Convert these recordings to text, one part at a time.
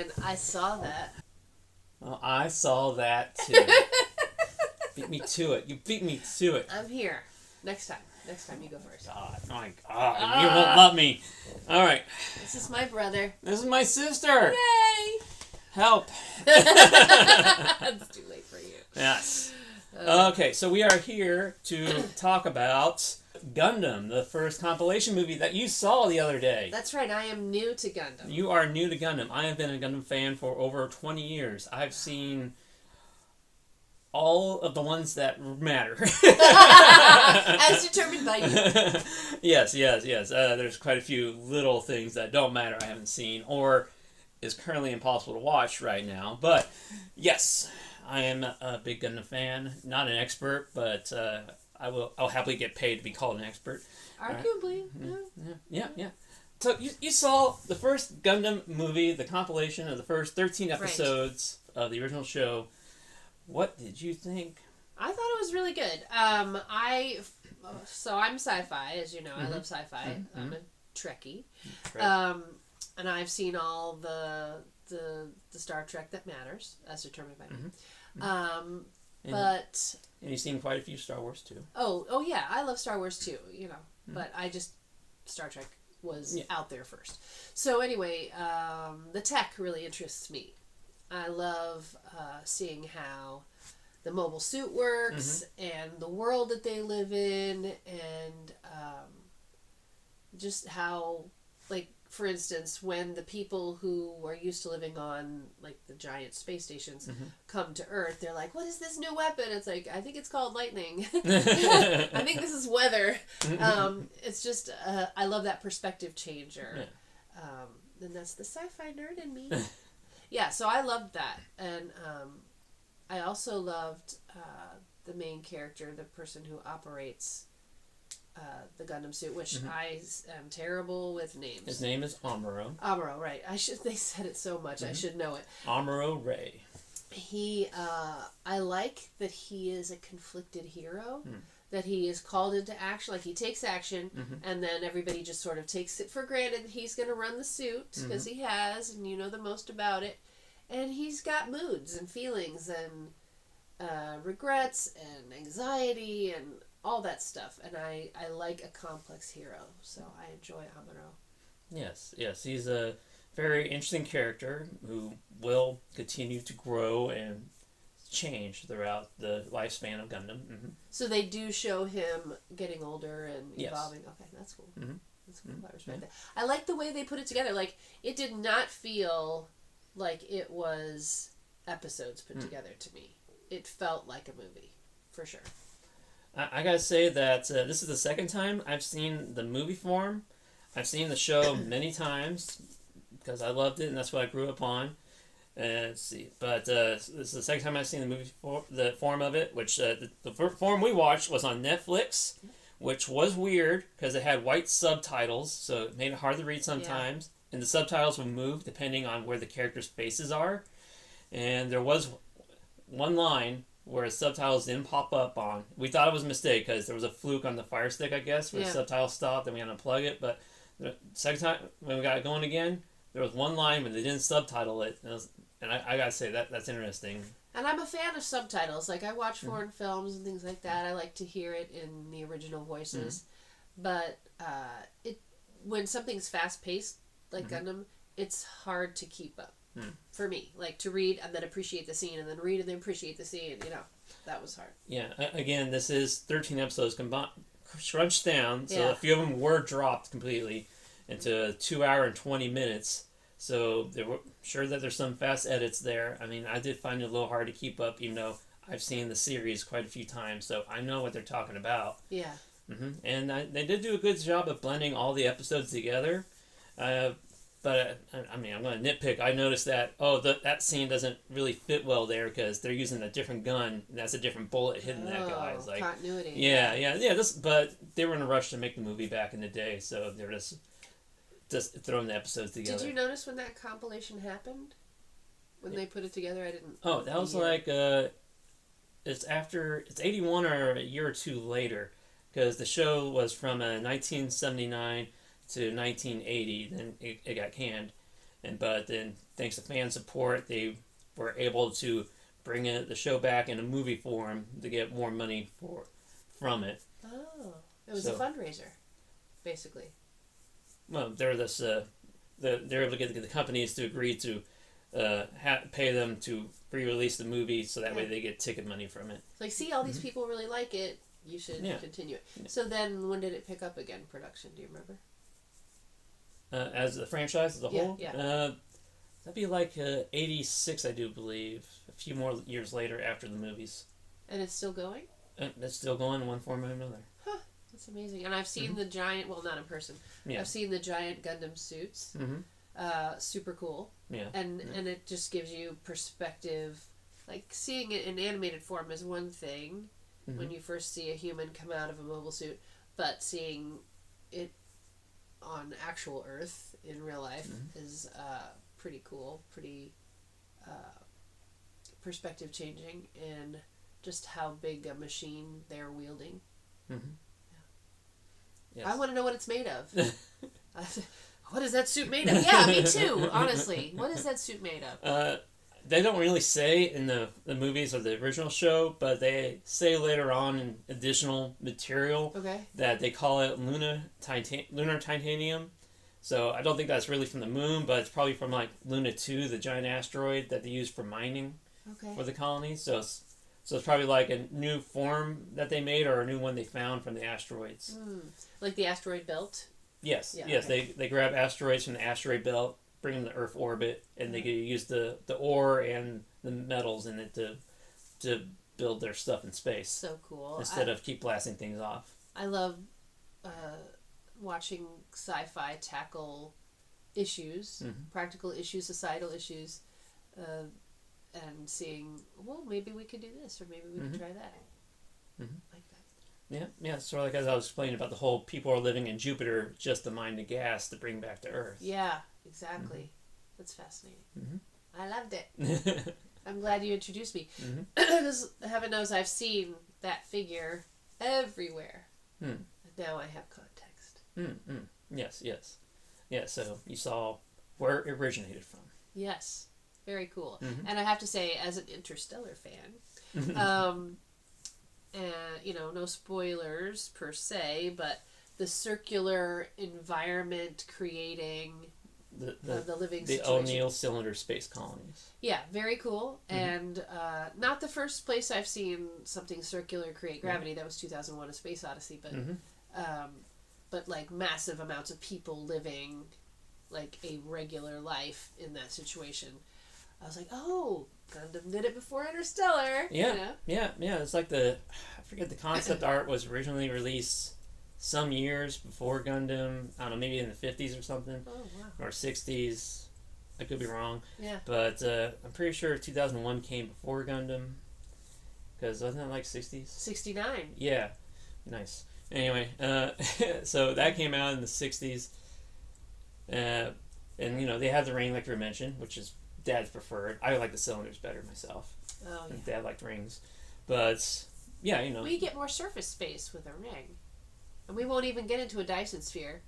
and I saw that. Well, I saw that too. Beat me to it. You beat me to it. I'm here. Next time you go first. God, my God, you won't love me. All right. This is my brother. This is my sister. Yay! Help. It's too late for you. Yes. Okay, so we are here to talk about Gundam, the first compilation movie that you saw the other day. That's right, I am new to Gundam. You are new to Gundam. I have been a Gundam fan for over 20 years. I've seen all of the ones that matter. As determined by you. Yes. There's quite a few little things that don't matter I haven't seen, or is currently impossible to watch right now. But yes, I am a big Gundam fan. Not an expert, but I'll happily get paid to be called an expert. Arguably. Right. Yeah. So you saw the first Gundam movie, the compilation of the first 13 episodes of the original show. What did you think? I thought it was really good. So I'm sci-fi, as you know. I love sci-fi. I'm a Trekkie. Right. And I've seen all the Star Trek that matters, as determined by me. And you've seen quite a few Star Wars too. Oh yeah, I love Star Wars too. But Star Trek was out there first. So anyway, the tech really interests me. I love seeing how the mobile suit works and the world that they live in, and just how, like, for instance, when the people who are used to living on, like, the giant space stations come to Earth, they're like, what is this new weapon? It's like, I think it's called lightning. I think this is weather. It's just, I love that perspective changer. Yeah. And that's the sci-fi nerd in me. Yeah, so I loved that. And I also loved the main character, the person who operates the Gundam suit, which I am terrible with names. His name is Amuro. Amuro, right. They said it so much, I should know it. Amuro Ray. I like that he is a conflicted hero. That he is called into action, like he takes action, and then everybody just sort of takes it for granted that he's going to run the suit, because he has, and you know the most about it. And he's got moods and feelings and regrets and anxiety and all that stuff. And I like a complex hero, so I enjoy Amuro. Yes, he's a very interesting character who will continue to grow and change throughout the lifespan of Gundam. So they do show him getting older and evolving. Okay, that's cool. That's cool. I respect that. I like the way they put it together. Like, it did not feel like it was episodes put together to me. It felt like a movie, for sure. I gotta say that this is the second time I've seen the movie form. I've seen the show many times because I loved it, and that's what I grew up on. Let's see, but this is the second time I've seen the movie the form of it, which the form we watched was on Netflix, which was weird because it had white subtitles, so it made it hard to read sometimes, and the subtitles would move depending on where the characters' faces are, and there was one line where the subtitles didn't pop up on. We thought it was a mistake because there was a fluke on the Fire Stick, I guess, where the subtitles stopped and we had to unplug it, but the second time when we got it going again, there was one line where they didn't subtitle it, and I gotta say that's interesting. And I'm a fan of subtitles. Like, I watch foreign films and things like that. I like to hear it in the original voices. But when something's fast paced like Gundam, it's hard to keep up for me. Like, to read and then appreciate the scene, and then read and then appreciate the scene. That was hard. Yeah. Again, this is 13 episodes crunched down, so a few of them were dropped completely into 2 hour and 20 minutes. So there were sure that there's some fast edits there. I mean, I did find it a little hard to keep up, even though I've seen the series quite a few times, so I know what they're talking about. Yeah. And they did do a good job of blending all the episodes together. But I mean, I'm going to nitpick. I noticed that that scene doesn't really fit well there because they're using a different gun, and that's a different bullet hitting that guy. It's like continuity. Yeah. But they were in a rush to make the movie back in the day, so they're just throwing the episodes together. Did you notice when that compilation happened? When they put it together, I didn't. Oh, that was like it's 81 or a year or two later, because the show was from 1979 to 1980. Then it got canned, but then thanks to fan support, they were able to bring the show back in a movie form to get more money from it. Oh, it was a fundraiser, basically. Well, they're they're able to get the companies to agree to pay them to re-release the movie, so that way they get ticket money from it. It's like, see, all these people really like it. You should continue it. Yeah. So then, when did it pick up again? Production? Do you remember? As the franchise as a whole, yeah. That'd be like 86, I do believe. A few more years later, after the movies. And it's still going? It's still going in one form or another. Huh. That's amazing. And I've seen the giant, well, not in person. Yeah. I've seen the giant Gundam suits. Super cool. Yeah. And it just gives you perspective. Like, seeing it in animated form is one thing when you first see a human come out of a mobile suit, but seeing it on actual Earth in real life is pretty cool, pretty perspective changing, and just how big a machine they're wielding. Yeah. Yes. I want to know what it's made of. What is that suit made of? Yeah, me too, honestly. What is that suit made of? They don't really say in the movies or the original show, but they say later on in additional material that they call it lunar titanium. So I don't think that's really from the moon, but it's probably from like Luna 2, the giant asteroid that they use for mining for the colonies. So it's probably like a new form that they made, or a new one they found from the asteroids. Like the asteroid belt? Yes. Yeah, yes. Okay. They grab asteroids from the asteroid belt, bring them to Earth orbit, and they use the ore and the metals in it to build their stuff in space. So cool. Instead of keep blasting things off. I love watching sci-fi tackle issues, practical issues, societal issues, and seeing, well, maybe we could do this, or maybe we could try that. Like that. Yeah, sort of like as I was explaining about the whole people are living in Jupiter just to mine the gas to bring back to Earth. Yeah, exactly. That's fascinating. I loved it. I'm glad you introduced me. Because heaven knows I've seen that figure everywhere. And now I have context. Yes. Yeah, so you saw where it originated from. Yes. Very cool. And I have to say, as an Interstellar fan, no spoilers per se, but the circular environment creating the living situation. The O'Neill cylinder space colonies. Yeah, very cool. And not the first place I've seen something circular create gravity. That was 2001: A Space Odyssey. But like massive amounts of people living like a regular life in that situation. I was like, oh, Gundam did it before Interstellar. Yeah. It's like I forget, the concept art was originally released some years before Gundam. I don't know, maybe in the 50s or something. Oh, wow. Or 60s. I could be wrong. Yeah. But I'm pretty sure 2001 came before Gundam. Because wasn't that like 60s? 69. Yeah. Nice. Anyway, so that came out in the 60s. And, they had the ring, like you mentioned, which is Dad's preferred. I like the cylinders better myself. Oh, yeah. Dad liked rings. But, yeah, We get more surface space with a ring. And we won't even get into a Dyson sphere.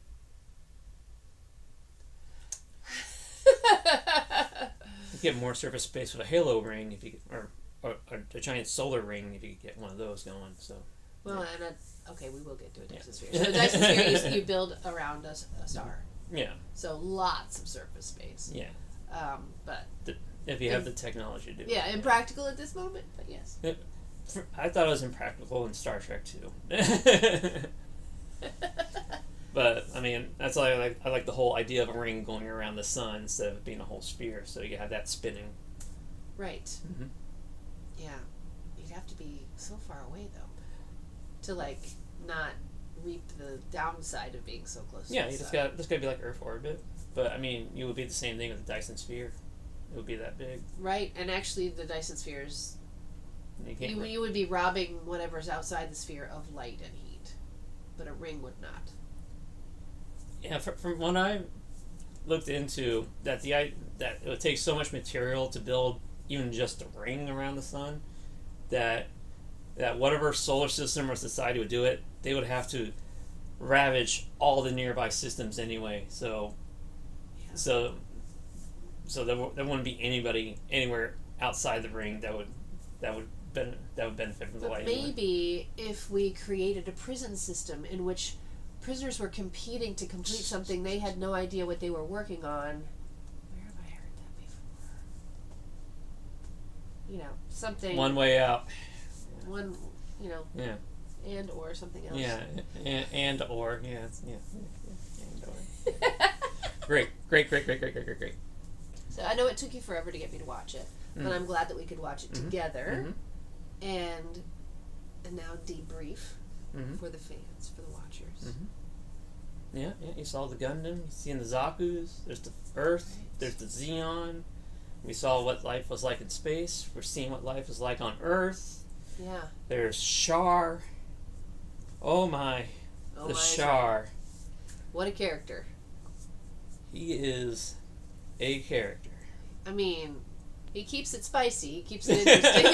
You get more surface space with a halo ring, if you or a giant solar ring if you get one of those going. So. Well, okay, we will get to a Dyson sphere. So a Dyson sphere, you build around a star. Yeah. So lots of surface space. Yeah. But if you have the technology to do it. Yeah, impractical at this moment, but yes. I thought it was impractical in Star Trek too. But I mean, that's why I like the whole idea of a ring going around the sun instead of it being a whole sphere. So you have that spinning. Right. Yeah, you'd have to be so far away though, to not reap the downside of being so close. Yeah, you just got to be like Earth orbit. But I mean, you would be the same thing with the Dyson sphere. It would be that big. Right, and actually, the Dyson spheres. You would be robbing whatever's outside the sphere of light and heat, but a ring would not. Yeah, from what I looked into, that it would take so much material to build even just a ring around the sun, that whatever solar system or society would do it, they would have to ravage all the nearby systems anyway. So so there wouldn't be anybody anywhere outside the ring that would benefit from the But lightning. maybe if we created a prison system in which prisoners were competing to complete something they had no idea what they were working on. Where have I heard that before? You know, something. One way out. One, you know. Yeah. And or something else. Yeah, and or yeah, and or. Great. So I know it took you forever to get me to watch it, but I'm glad that we could watch it together, and now debrief for the fans, for the watchers. Yeah, you saw the Gundam, you seen the Zaku's, there's the Earth, there's the Xeon. We saw what life was like in space. We're seeing what life is like on Earth. Yeah. There's Char. Oh my. The Char. Right. What a character. He is a character. I mean, he keeps it spicy. He keeps it interesting.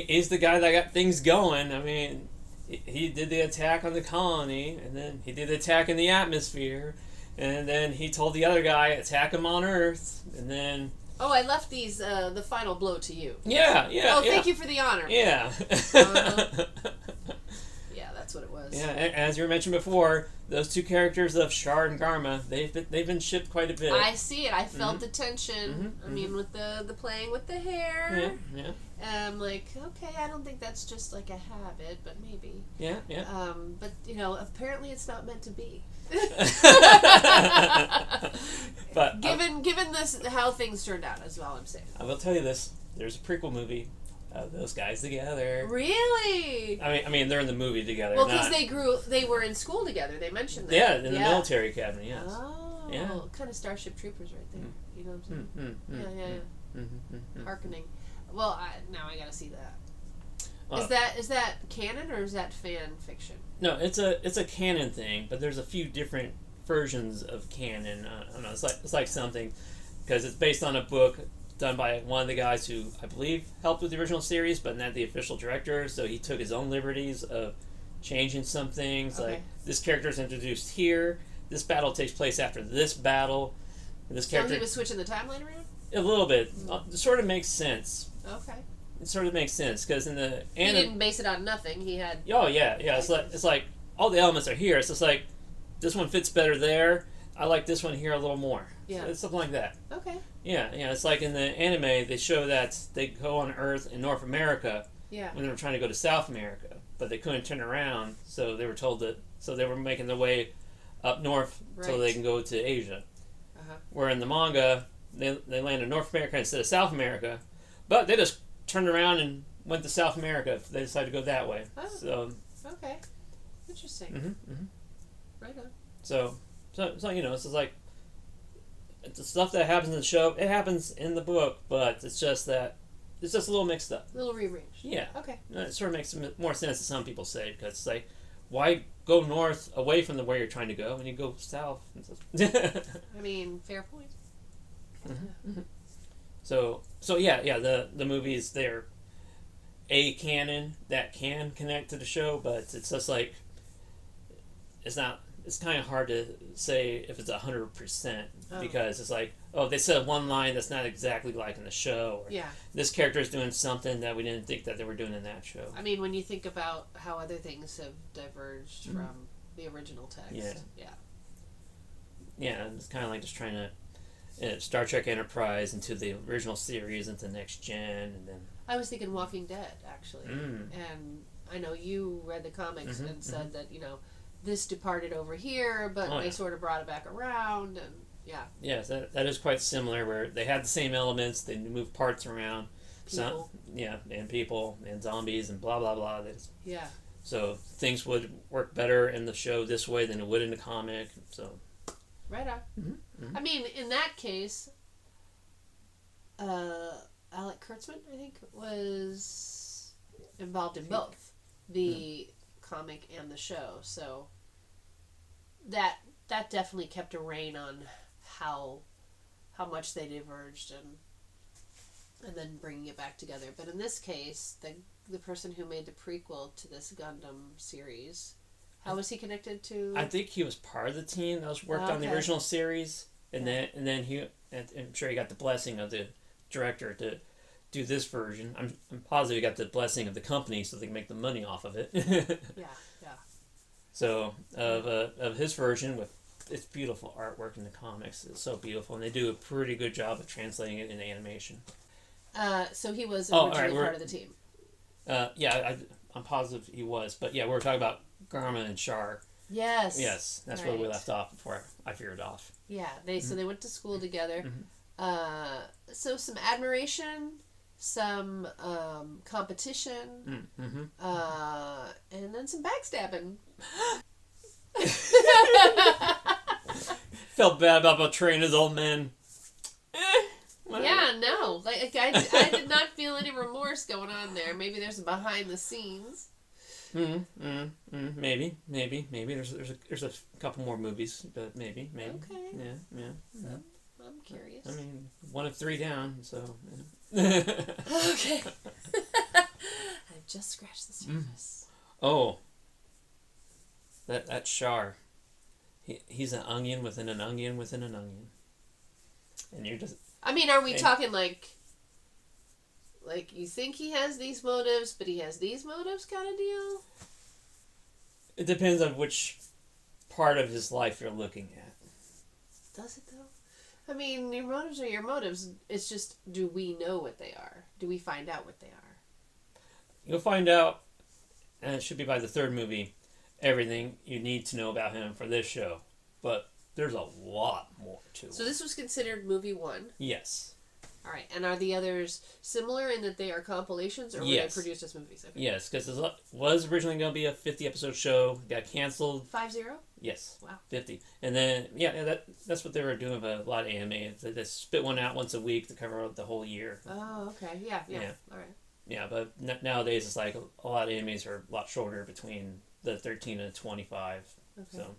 He's the guy that got things going. I mean, he did the attack on the colony, and then he did the attack in the atmosphere, and then he told the other guy, attack him on Earth, and then... Oh, I left these, the final blow to you. Yeah. Oh, thank you for the honor. Yeah. Yeah, that's what it was. Yeah, as you mentioned before, those two characters of Char and Garma, they've been shipped quite a bit. I see it. I felt the tension. I mean, with the playing with the hair. Yeah. I'm like, okay, I don't think that's just like a habit, but maybe. Yeah. But, you know, apparently it's not meant to be. But given this how things turned out, is all I'm saying. I will tell you this: there's a prequel movie of those guys together. Really? I mean, they're in the movie together. Well, because they were in school together. They mentioned that. Yeah, in the military academy. Yes. Oh, yeah. Kind of Starship Troopers right there. You know what I'm saying? Yeah. Hearkening. Well, now I gotta see that. Is that canon or is that fan fiction? No, it's a canon thing, but there's a few different versions of canon. I don't know. It's like something because it's based on a book done by one of the guys who I believe helped with the original series, but not the official director. So he took his own liberties of changing some things. Okay. Like this character is introduced here. This battle takes place after this battle. This character. So he was switching the timeline around. A little bit. It sort of makes sense. Okay. It sort of makes sense because in the he didn't base it on nothing. He had. Oh yeah. It's like all the elements are here. It's just like this one fits better there. I like this one here a little more. Yeah. So it's something like that. Okay. Yeah. It's like in the anime they show that they go on Earth in North America. Yeah. When they were trying to go to South America, but they couldn't turn around, so they were told that. So they were making their way up north so they can go to Asia. Where in the manga they land in North America instead of South America, but they just turned around and went to South America. They decided to go that way. Oh. So okay, interesting. Right on. So you know, it's just like the stuff that happens in the show. It happens in the book, but it's just that it's just a little mixed up. A little rearranged. Yeah. Okay. It sort of makes more sense than some people say because it's like, why go north away from where you're trying to go when you go south? I mean, fair point. So yeah. The movies, they're a canon that can connect to the show, but it's just like it's not. It's kind of hard to say if it's 100% because it's like, oh, they said one line that's not exactly like in the show. Or this character is doing something that we didn't think that they were doing in that show. I mean, when you think about how other things have diverged from the original text. Yeah, it's kind of like just trying to Star Trek Enterprise into the original series into Next Gen, and then I was thinking Walking Dead actually, and I know you read the comics and said that this departed over here, but they sort of brought it back around, and yes, that is quite similar. Where they had the same elements, they moved parts around, people. And people and zombies and blah blah blah. Yeah. So things would work better in the show this way than it would in the comic. So. Right on. I mean, in that case, Alec Kurtzman, I think, was involved in both the comic and the show, so that definitely kept a rein on how much they diverged and then bringing it back together. But in this case, the person who made the prequel to this Gundam series, how was he connected to? I think he was part of the team that was worked on the original series, and then I'm sure he got the blessing of the director to do this version. I'm positive he got the blessing of the company so they can make the money off of it. Yeah. So of his version with its beautiful artwork in the comics, it's so beautiful, and they do a pretty good job of translating it into animation. So he was originally part of the team. I'm positive he was, but yeah, we were talking about Garma and Char. Yes, that's where we left off before I veered off. Yeah, they went to school together. So some admiration, some competition, and then some backstabbing. Felt bad about betraying his old man. Yeah, no. Like I did not feel any remorse going on there. Maybe there's behind the scenes. Maybe. There's a couple more movies, but maybe. Okay. Yeah. I'm curious. I mean, 1 of 3 down, so. Okay. I've just scratched the surface. Oh. That Char. He's an onion within an onion within an onion. And you're just... I mean, are we talking like you think he has these motives, but he has these motives kind of deal? It depends on which part of his life you're looking at. Does it, though? I mean, your motives are your motives. It's just, do we know what they are? Do we find out what they are? You'll find out, and it should be by the 3rd movie, everything you need to know about him for this show. But there's a lot more to it. So this was considered movie 1? Yes. All right. And are the others similar in that they are compilations, or were they produced as movies? Okay. Yes, because it was originally going to be a 50-episode show. Got canceled. 50? Yes. Wow. 50. And then, that's what they were doing with a lot of anime. They spit one out once a week to cover the whole year. Oh, okay. Yeah. All right. Yeah, but nowadays it's like a lot of animes are a lot shorter, between the 13 and 25. Okay. So,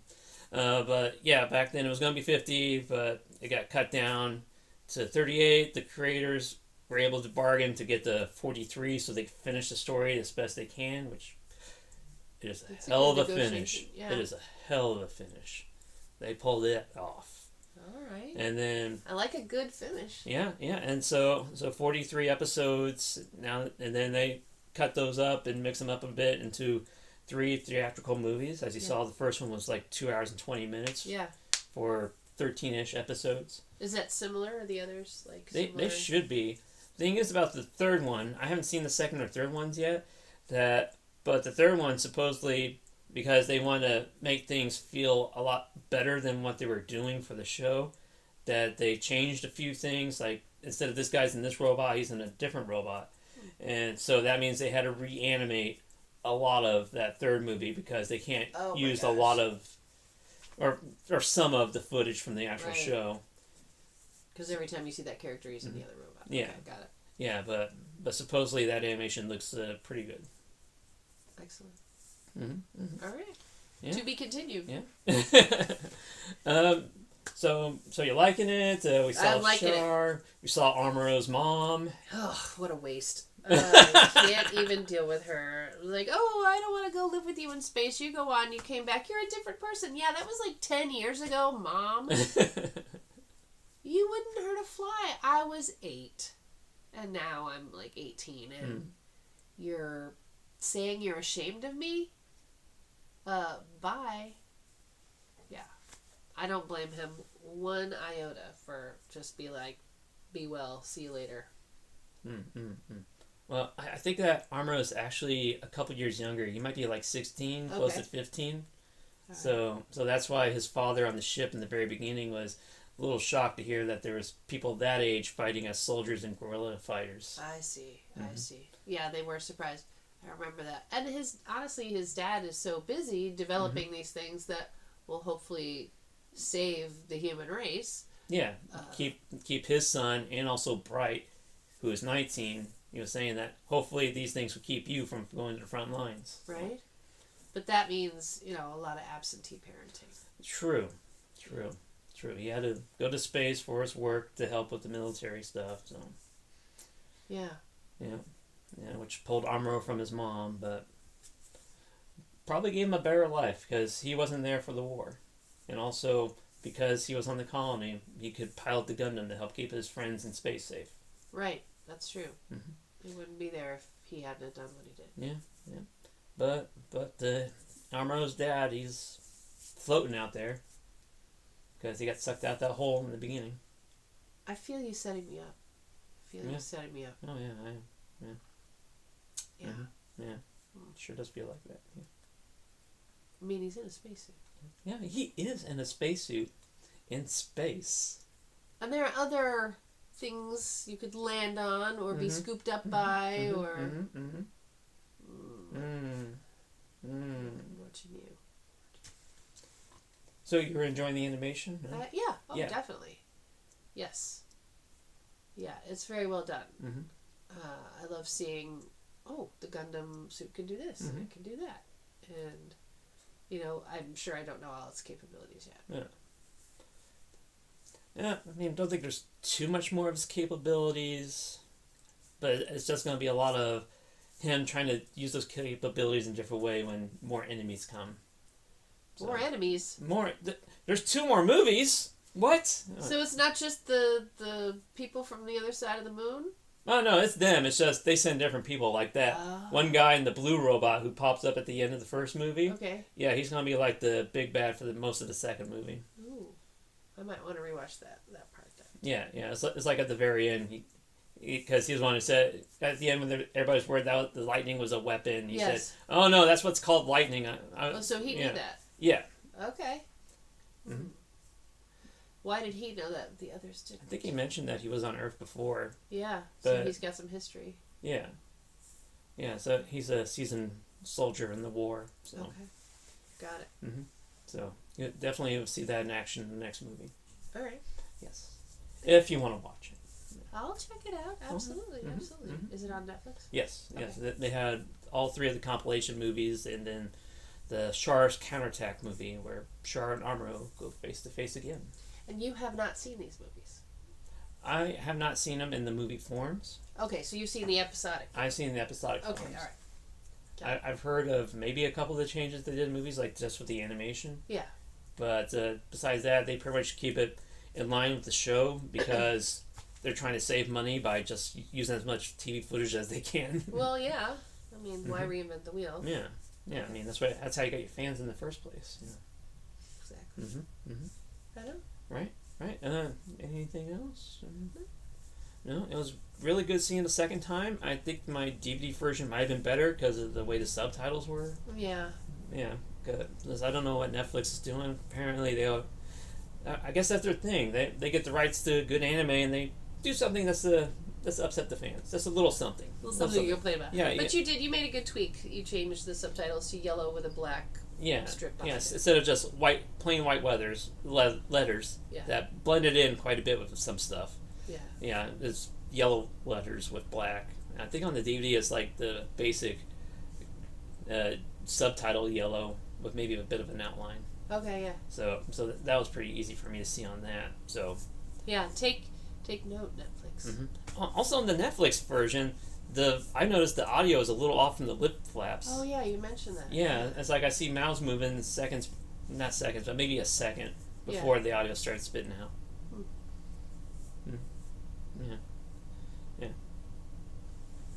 but yeah, back then it was going to be 50, but it got cut down to 38. The creators were able to bargain to get to 43 so they could finish the story as best they can, which is a hell of a finish. Yeah. It is a hell of a finish. They pulled it off. All right. And then I like a good finish. Yeah, and so 43 episodes now, and then they cut those up and mix them up a bit into 3 theatrical movies. As you saw, the first one was like 2 hours and 20 minutes. Yeah. For 13-ish episodes. Is that similar? Are the others like similar? They should be. The thing is about the 3rd one, I haven't seen the 2nd or 3rd ones yet, but the 3rd one supposedly, because they want to make things feel a lot better than what they were doing for the show, that they changed a few things, like instead of this guy's in this robot, he's in a different robot. And so that means they had to reanimate a lot of that 3rd movie because they can't use a lot of or some of the footage from the actual show. Because every time you see that character, he's in the other robot. Yeah. Okay, got it. Yeah, but supposedly that animation looks pretty good. Excellent. All right. Yeah. To be continued. Yeah. So you're liking it? We saw Char. We saw Amuro's mom. Oh, what a waste. I can't even deal with her. Like, oh, I don't want to go live with you in space. You go on. You came back. You're a different person. Yeah, that was like 10 years ago, Mom. You wouldn't hurt a fly. I was 8. And now I'm like 18. And you're saying you're ashamed of me? Bye. Yeah. I don't blame him one iota for just be well, see you later. Well, I think that Amuro is actually a couple years younger. He might be like 16, close to 15. Right. So that's why his father on the ship in the very beginning was a little shocked to hear that there was people that age fighting as soldiers and guerrilla fighters. I see. Yeah, they were surprised. I remember that. And his dad is so busy developing these things that will hopefully save the human race. Yeah, keep his son and also Bright, who is 19. He was saying that hopefully these things will keep you from going to the front lines. Right. But that means, a lot of absentee parenting. True. He had to go to space for his work to help with the military stuff. So. Yeah. Yeah, which pulled Amuro from his mom, but probably gave him a better life because he wasn't there for the war. And also, because he was on the colony, he could pilot the Gundam to help keep his friends in space safe. Right, that's true. Mm-hmm. He wouldn't be there if he hadn't done what he did. Yeah. But Amuro's dad, he's floating out there because he got sucked out that hole in the beginning. I feel you setting me up. You setting me up. Oh yeah, I am. Yeah. Yeah. Mm-hmm. Yeah. Sure does feel like that. Yeah. I mean, he's in a spacesuit. Yeah, he is in a spacesuit in space. And there are other things you could land on or be scooped up by or... What you knew. So you're enjoying the animation? Yeah. Oh, yeah. Definitely. Yes. Yeah, it's very well done. Mm-hmm. I love seeing, the Gundam suit can do this and it can do that. And, I'm sure I don't know all its capabilities yet. Yeah, I mean, I don't think there's too much more of his capabilities, but it's just going to be a lot of him trying to use those capabilities in a different way when more enemies come. So, more enemies? There's 2 more movies! What? So it's not just the people from the other side of the moon? Oh, no, it's them. It's just they send different people like that. One guy in the blue robot who pops up at the end of the first movie. Okay. Yeah, he's going to be like the big bad for most of the second movie. Ooh. I might want to rewatch that part then. Yeah. It's like at the very end, because he was one who said, at the end when everybody's worried that the lightning was a weapon, he said, oh no, that's what's called lightning. So he knew that? Yeah. Okay. Mm-hmm. Why did he know that the others didn't? I think he mentioned that he was on Earth before. Yeah, so he's got some history. Yeah. Yeah, so he's a seasoned soldier in the war. So. Okay. Got it. Mm-hmm. So you definitely will see that in action in the next movie. All right. Yes. If you want to watch it. I'll check it out. Absolutely. Mm-hmm. Absolutely. Mm-hmm. Is it on Netflix? Yes. Okay. Yes. They had all 3 of the compilation movies and then the Char's counterattack movie where Char and Amuro go face to face again. And you have not seen these movies? I have not seen them in the movie forms. Okay, so you've seen the episodic. I've seen the episodic forms. Okay, all right. I've heard of maybe a couple of the changes they did in movies, like just with the animation. Yeah. But besides that, they pretty much keep it in line with the show because they're trying to save money by just using as much TV footage as they can. Well, yeah. I mean, why reinvent the wheel? Yeah. Yeah, I mean, that's how you get your fans in the first place. Yeah. Exactly. Mm-hmm. Mm-hmm. I know. Right. Anything else? No, it was really good seeing it a second time. I think my DVD version might have been better because of the way the subtitles were. Yeah. Yeah, because I don't know what Netflix is doing. Apparently, I guess that's their thing. They get the rights to good anime and they do something that's upset the fans. Just a little something. Something you'll play about. Yeah, but you made a good tweak. You changed the subtitles to yellow with a black strip behind it. Instead of just plain white letters that blended in quite a bit with some stuff. Yeah. Yeah, it's yellow letters with black. I think on the DVD it's like the basic subtitle yellow with maybe a bit of an outline. Okay, yeah. So that was pretty easy for me to see on that. So. Yeah, take note, Netflix. Mm-hmm. Also, in the Netflix version, I noticed the audio is a little off from the lip flaps. Oh yeah, you mentioned that. Yeah, it's like I see mouths moving seconds, not seconds, but maybe a second before the audio starts spitting out. Yeah.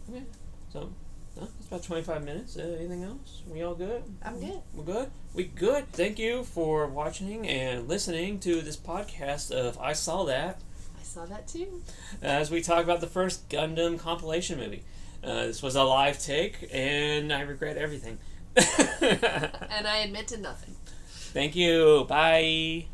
Okay. So, it's about 25 minutes. Anything else? We all good? I'm good. We're good? We good. Thank you for watching and listening to this podcast of I Saw That. I saw that too. As we talk about the first Gundam compilation movie. This was a live take, and I regret everything. And I admit to nothing. Thank you. Bye.